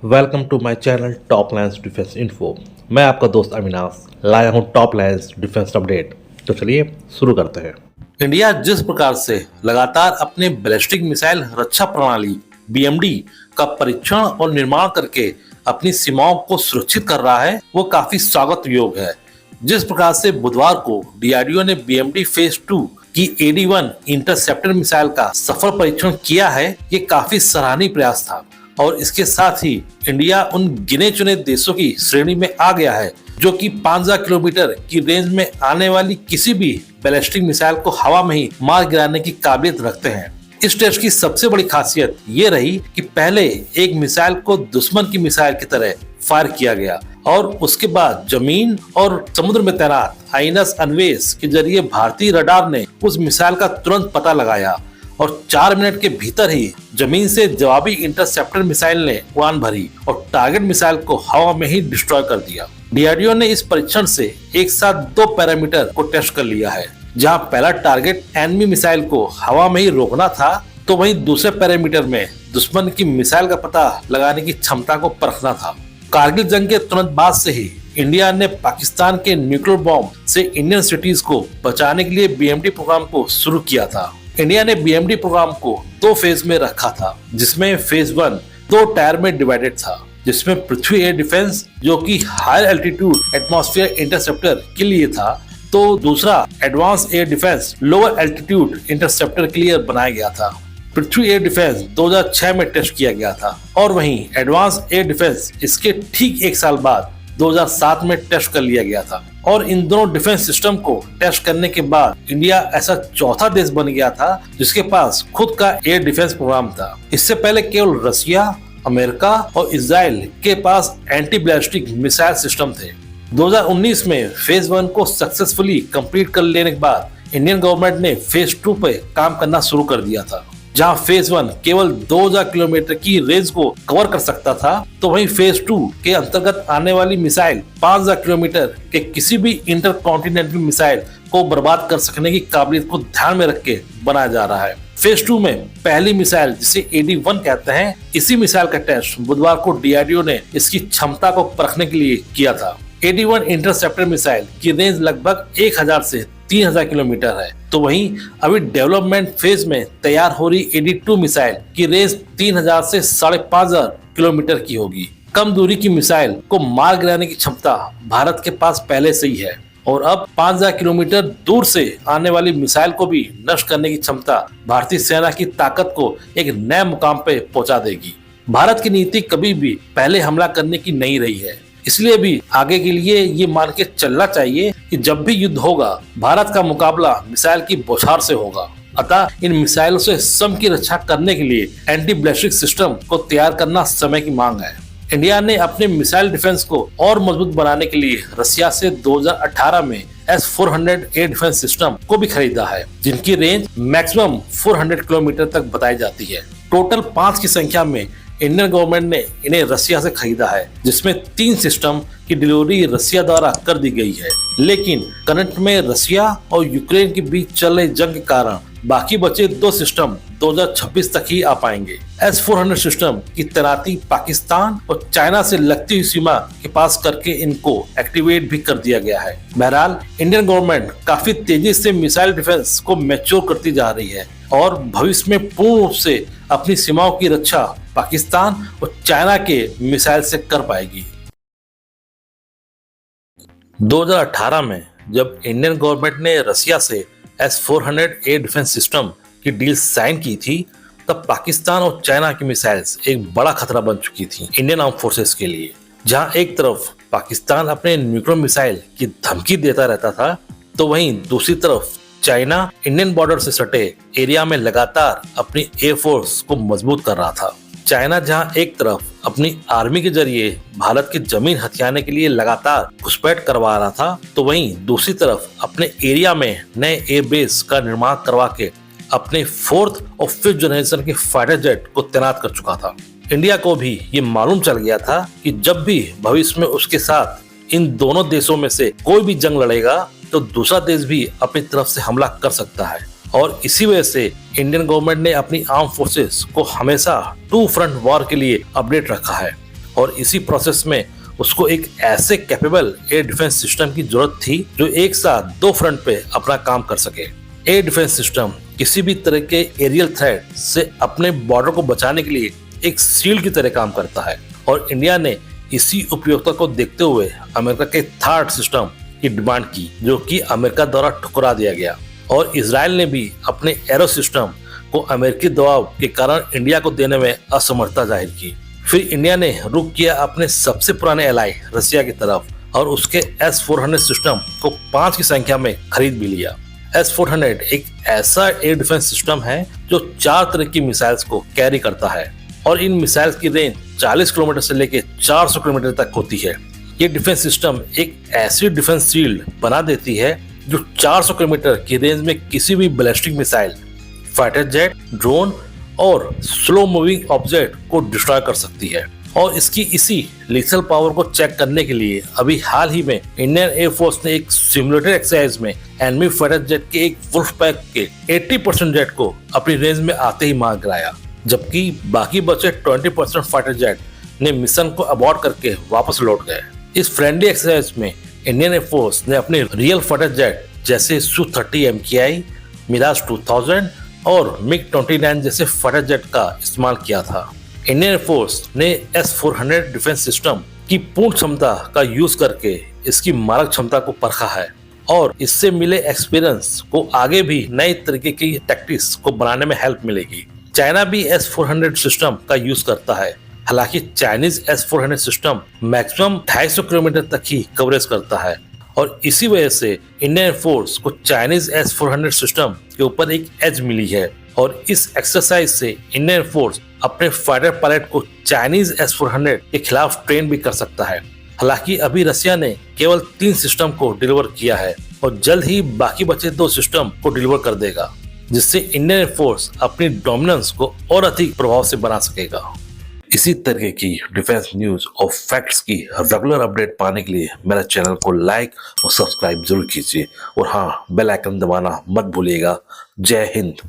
Welcome to my channel top lines defence info. मैं आपका दोस्त अविनाश लाया हूं टॉप लाइन्स डिफेंस अपडेट। तो चलिए शुरू करते हैं। इंडिया जिस प्रकार से लगातार अपने बैलिस्टिक मिसाइल रक्षा प्रणाली बीएमडी का परीक्षण और निर्माण करके अपनी सीमाओं को सुरक्षित कर रहा है, वो काफी स्वागत योग्य है। जिस प्रकार से बुधवार को डीआरडीओ ने बीएमडी फेज 2 की AD-1 इंटरसेप्टर मिसाइल का सफल परीक्षण किया है, ये काफी सराहनीय प्रयास था और इसके साथ ही इंडिया उन गिने चुने देशों की श्रेणी में आ गया है जो कि 5000 किलोमीटर की रेंज में आने वाली किसी भी बैलिस्टिक मिसाइल को हवा में ही मार गिराने की काबिलियत रखते हैं। इस टेस्ट की सबसे बड़ी खासियत ये रही कि पहले एक मिसाइल को दुश्मन की मिसाइल की तरह फायर किया गया और उसके बाद जमीन और समुद्र में तैनात आईएनएस अन्वेष के जरिए भारतीय रडार ने उस मिसाइल का तुरंत पता लगाया और 4 मिनट के भीतर ही जमीन से जवाबी इंटरसेप्टर मिसाइल ने उड़ान भरी और टारगेट मिसाइल को हवा में ही डिस्ट्रॉय कर दिया। डीआरडीओ ने इस परीक्षण से एक साथ 2 पैरामीटर को टेस्ट कर लिया है। जहां पहला टारगेट एनिमी मिसाइल को हवा में ही रोकना था, तो वहीं दूसरे पैरामीटर में दुश्मन की मिसाइल का पता लगाने की क्षमता को परखना था। कारगिल जंग के तुरंत बाद से ही इंडिया ने पाकिस्तान के न्यूक्लियर बॉम्ब से इंडियन सिटीज को बचाने के लिए बीएमडी प्रोग्राम को शुरू किया था। इंडिया ने बीएमडी प्रोग्राम को 2 फेज में रखा था, जिसमें फेज 1 2 टायर में डिवाइडेड था, जिसमें पृथ्वी एयर डिफेंस जो कि हायर एल्टीट्यूड एटमॉस्फेयर इंटरसेप्टर के लिए था, तो दूसरा advance air defence lower altitude interceptor के लिए बनाया गया था। पृथ्वी एयर डिफेंस 2006 में टेस्ट किया गया था और वहीं एडवांस एयर डिफेंस इसके ठीक 1 साल बाद 2007 में टेस्ट कर लिया गया था। और इन दोनों डिफेंस सिस्टम को टेस्ट करने के बाद इंडिया ऐसा चौथा देश बन गया था जिसके पास खुद का एयर डिफेंस प्रोग्राम था। इससे पहले केवल रसिया, अमेरिका और इजराइल के पास एंटी बैलिस्टिक मिसाइल सिस्टम थे। 2019 में फेज 1 को सक्सेसफुली कंप्लीट कर लेने के बाद इंडियन गवर्नमेंट ने फेज 2 पे काम करना शुरू कर दिया था। जहां फेज 1 केवल 2000 किलोमीटर की रेंज को कवर कर सकता था, तो वहीं फेज 2 के अंतर्गत आने वाली मिसाइल 5000 किलोमीटर के किसी भी इंटरकॉन्टिनेंटल मिसाइल को बर्बाद कर सकने की काबिलियत को ध्यान में रख के बनाया जा रहा है। फेज 2 में पहली मिसाइल, जिसे AD-1 कहते हैं, इसी मिसाइल का टेस्ट बुधवार को डीआरडीओ ने इसकी क्षमता को परखने के लिए किया था। AD-1 इंटरसेप्टर मिसाइल की रेंज लगभग 1000 से 3000 किलोमीटर है, तो वहीं अभी डेवलपमेंट फेज में तैयार हो रही AD-2 मिसाइल की रेंज 3000 से 5500 किलोमीटर की होगी। कम दूरी की मिसाइल को मार गिराने की क्षमता भारत के पास पहले से ही है और अब 5000 किलोमीटर दूर से आने वाली मिसाइल को भी नष्ट करने की क्षमता भारतीय सेना की ताकत को एक नए मुकाम पे पहुंचा देगी। भारत की नीति कभी भी पहले हमला करने की नहीं रही है, इसलिए भी आगे के लिए ये मान के चलना चाहिए कि जब भी युद्ध होगा, भारत का मुकाबला मिसाइल की बौछार से होगा। अतः इन मिसाइलों से सम की रक्षा करने के लिए एंटी बैलिस्टिक सिस्टम को तैयार करना समय की मांग है। इंडिया ने अपने मिसाइल डिफेंस को और मजबूत बनाने के लिए रसिया से 2018 में S-400 एयर डिफेंस सिस्टम को भी खरीदा है, जिनकी रेंज मैक्सिमम 400 किलोमीटर तक बताई जाती है। टोटल 5 की संख्या में इंडियन गवर्नमेंट ने इन्हें रसिया से खरीदा है, जिसमें 3 सिस्टम की डिलीवरी रसिया द्वारा कर दी गई है। लेकिन करंट में रसिया और यूक्रेन के बीच चल रही जंग के कारण बाकी बचे 2 सिस्टम 2026 तक ही आ पाएंगे। S-400 सिस्टम की तैनाती पाकिस्तान और चाइना से लगती हुई सीमा के पास करके इनको एक्टिवेट भी कर दिया गया है। बहरहाल इंडियन गवर्नमेंट काफी तेजी से मिसाइल डिफेंस को मैच्योर करती जा रही है और भविष्य में पूर्ण रूप से अपनी सीमाओं की रक्षा पाकिस्तान और चाइना के मिसाइल से कर पाएगी। 2018 में जब इंडियन गवर्नमेंट ने रसिया से S-400 एयर डिफेंस सिस्टम की डील साइन की थी, तब पाकिस्तान और चाइना की मिसाइल्स एक बड़ा खतरा बन चुकी थी इंडियन आर्म फोर्सेस के लिए। जहां एक तरफ पाकिस्तान अपने न्यूक्लियर मिसाइल की धमकी देता रहता था, तो वहीं दूसरी तरफ चाइना इंडियन बॉर्डर से सटे एरिया में लगातार अपनी एयरफोर्स को मजबूत कर रहा था। चाइना जहां एक तरफ अपनी आर्मी के जरिए भारत की जमीन हथियाने के लिए लगातार घुसपैठ करवा रहा था, तो वहीं दूसरी तरफ अपने एरिया में नए एयरबेस का निर्माण करवा के अपने 4th और 5th जनरेशन के फाइटर जेट को तैनात कर चुका था। इंडिया को भी ये मालूम चल गया था कि जब भी भविष्य में उसके साथ इन दोनों देशों में से कोई भी जंग लड़ेगा, तो दूसरा देश भी अपनी तरफ से हमला कर सकता है। और इसी वजह से इंडियन गवर्नमेंट ने अपनी आर्म फोर्सेस को हमेशा 2 फ्रंट वॉर के लिए अपडेट रखा है और इसी प्रोसेस में उसको एक ऐसे कैपेबल एयर डिफेंस सिस्टम की जरूरत थी जो एक साथ दो फ्रंट पे अपना काम कर सके। एयर डिफेंस सिस्टम किसी भी तरह के एरियल थ्रेट से अपने बॉर्डर को बचाने के लिए एक शील्ड की तरह काम करता है और इंडिया ने इसी उपयोगिता को देखते हुए अमेरिका के थर्ड सिस्टम की डिमांड की, जो कि अमेरिका द्वारा ठुकरा दिया गया। और इजराइल ने भी अपने एरो सिस्टम को अमेरिकी दबाव के कारण इंडिया को देने में असमर्थता जाहिर की। फिर इंडिया ने रुख किया अपने सबसे पुराने एलाई रसिया की तरफ और उसके S-400 सिस्टम को 5 की संख्या में खरीद भी लिया। S-400 एक ऐसा एयर डिफेंस सिस्टम है जो 4 तरह की मिसाइल्स को कैरी करता है और इन मिसाइल्स की रेंज 40 किलोमीटर से लेकर 400 किलोमीटर तक होती है। ये डिफेंस सिस्टम एक ऐसी डिफेंस शील्ड बना देती है जो 400 किलोमीटर की रेंज में किसी भी ballistic missile, fighter jet, drone और स्लो मूविंग ऑब्जेक्ट को डिस्ट्रॉय कर सकती है। और इसकी इसी लीथल पावर को चेक करने के लिए अभी हाल ही में इंडियन एयरफोर्स ने एक सिमुलेटर एक्सरसाइज में एनिमी फाइटर जेट के एक वुल्फ पैक के 80% जेट को अपनी रेंज में आते ही मार गिराया, जबकि बाकी बचे 20% फाइटर जेट ने मिशन को अबॉर्ट करके वापस लौट गए। इस फ्रेंडली एक्सरसाइज में इंडियन एयरफोर्स ने अपने रियल फाइटर जेट जैसे Su-30 MKI, मिराज 2000 और MiG-29 जैसे फाइटर जेट का इस्तेमाल किया था। इंडियन एयरफोर्स ने S-400 डिफेंस सिस्टम की पूर्ण क्षमता का यूज करके इसकी मारक क्षमता को परखा है और इससे मिले एक्सपीरियंस को आगे भी नए तरीके की टैक्टिक्स को बनाने में हेल्प मिलेगी। चाइना भी S-400 सिस्टम का यूज करता है, हालांकि Chinese S-400 system maximum 250 kilometre तक ही कवरेज करता है और इसी वजह से इंडियन एयरफोर्स को चाइनीज S-400 सिस्टम के ऊपर एक एज मिली है और इस एक्सरसाइज से इंडियन एयरफोर्स अपने फाइटर पायलट को चाइनीज S-400 के खिलाफ ट्रेन भी कर सकता है। हालांकि अभी रसिया ने केवल 3 सिस्टम को डिलीवर किया है और जल्द ही बाकी बचे 2 सिस्टम को डिलीवर कर देगा, जिससे इंडियन एयरफोर्स अपनी डोमिनेंस को और अधिक प्रभाव से बना सकेगा। इसी तरह की डिफेंस न्यूज और फैक्ट्स की रेगुलर अपडेट पाने के लिए मेरा चैनल को लाइक और सब्सक्राइब जरूर कीजिए और हाँ, बेल आइकन दबाना मत भूलिएगा। जय हिंद।